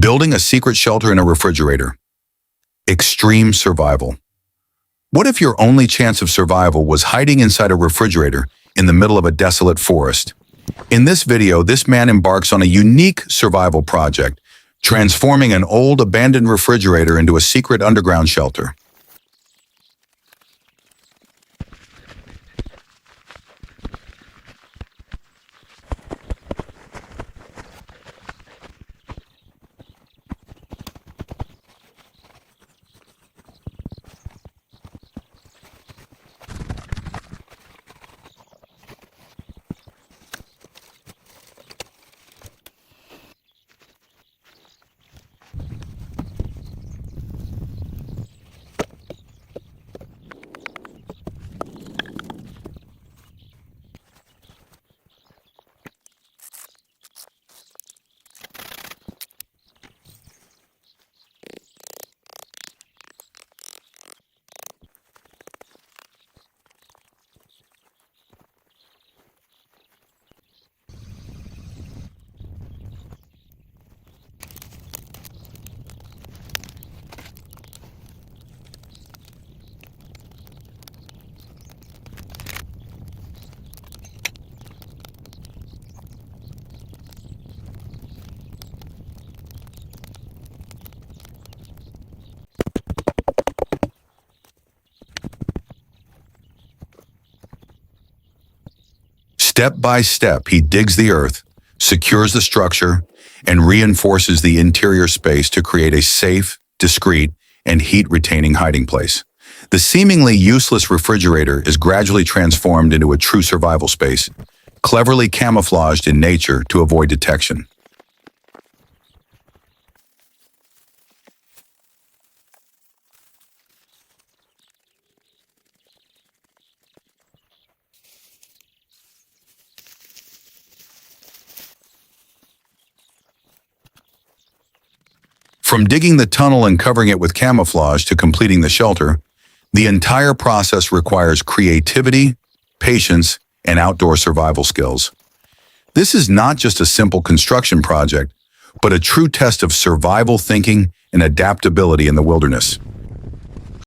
Building a secret shelter in a refrigerator. Extreme survival. What if your only chance of survival was hiding inside a refrigerator in the middle of a desolate forest? In this video, this man embarks on a unique survival project, transforming an old abandoned refrigerator into a secret underground shelter. Step by step, he digs the earth, secures the structure, and reinforces the interior space to create a safe, discreet, and heat-retaining hiding place. The seemingly useless refrigerator is gradually transformed into a true survival space, cleverly camouflaged in nature to avoid detection. From digging the tunnel and covering it with camouflage to completing the shelter, the entire process requires creativity, patience, and outdoor survival skills. This is not just a simple construction project, but a true test of survival thinking and adaptability in the wilderness.